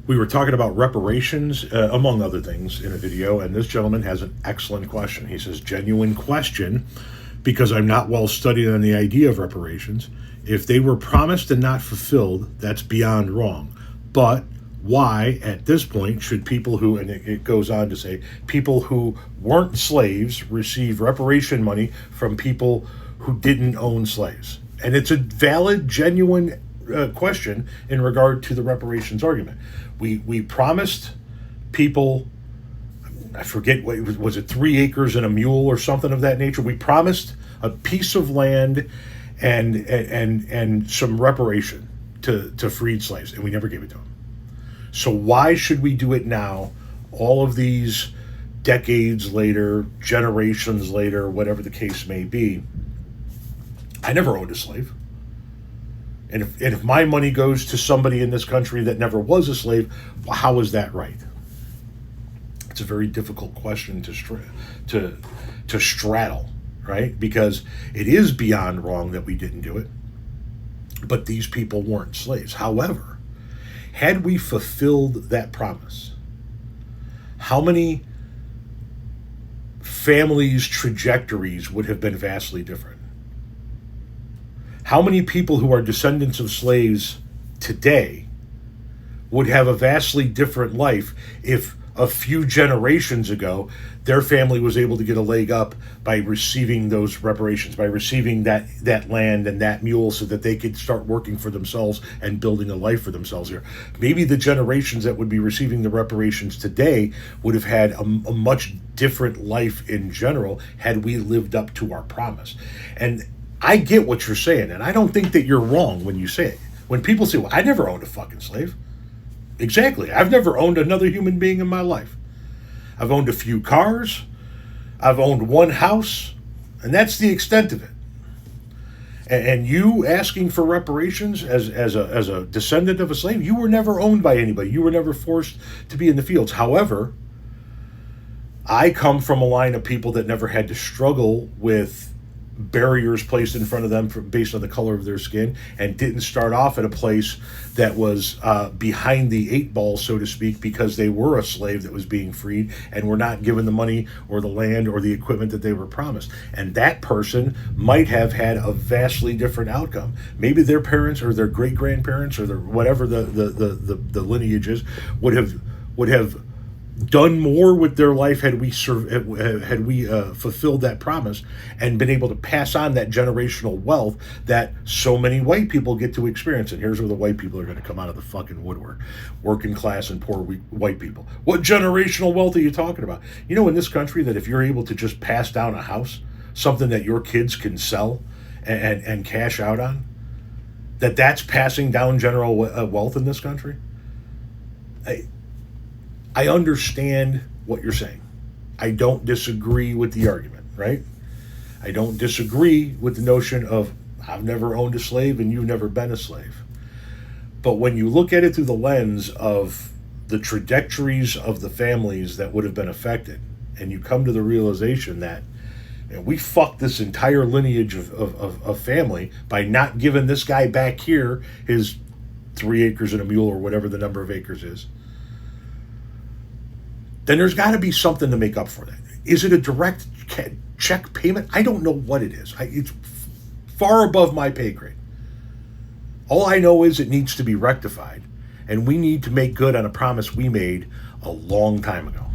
We were talking about reparations, among other things, in a video, and this gentleman has an excellent question. He says, genuine question, because I'm not well studied on the idea of reparations. If they were promised and not fulfilled, that's beyond wrong. But why, at this point, should people who, and it goes on to say, people who weren't slaves receive reparation money from people who didn't own slaves? And it's a valid, genuine question in regard to the reparations argument. We promised people, I forget what was it, 3 acres and a mule or something of that nature. We promised a piece of land and some reparation to freed slaves, and we never gave it to them. So why should we do it now, all of these decades later, generations later, whatever the case may be? I never owned a slave. And if my money goes to somebody in this country that never was a slave, well, how is that right? It's a very difficult question to straddle, right? Because it is beyond wrong that we didn't do it, but these people weren't slaves. However, had we fulfilled that promise, how many families' trajectories would have been vastly different? How many people who are descendants of slaves today would have a vastly different life if a few generations ago their family was able to get a leg up by receiving those reparations, by receiving that land and that mule so that they could start working for themselves and building a life for themselves here? Maybe the generations that would be receiving the reparations today would have had a much different life in general had we lived up to our promise. And I get what you're saying, and I don't think that you're wrong when you say it. When people say, well, I never owned a fucking slave. Exactly. I've never owned another human being in my life. I've owned a few cars. I've owned one house, and that's the extent of it. And you asking for reparations as a descendant of a slave, you were never owned by anybody. You were never forced to be in the fields. However, I come from a line of people that never had to struggle with barriers placed in front of them based on the color of their skin, and didn't start off at a place that was behind the 8 ball, so to speak, because they were a slave that was being freed and were not given the money or the land or the equipment that they were promised. And that person might have had a vastly different outcome. Maybe their parents or their great-grandparents or whatever the lineage is would have done more with their life had we fulfilled that promise and been able to pass on that generational wealth that so many white people get to experience. And here's where the white people are going to come out of the fucking woodwork. Working class and poor white people. What generational wealth are you talking about? You know, in this country, that if you're able to just pass down a house, something that your kids can sell and cash out on, that's passing down general wealth in this country? I understand what you're saying. I don't disagree with the argument, right? I don't disagree with the notion of I've never owned a slave and you've never been a slave. But when you look at it through the lens of the trajectories of the families that would have been affected, and you come to the realization that we fucked this entire lineage of family by not giving this guy back here his 3 acres and a mule or whatever the number of acres is, then there's got to be something to make up for that. Is it a direct check payment? I don't know what it is. It's far above my pay grade. All I know is it needs to be rectified, and we need to make good on a promise we made a long time ago.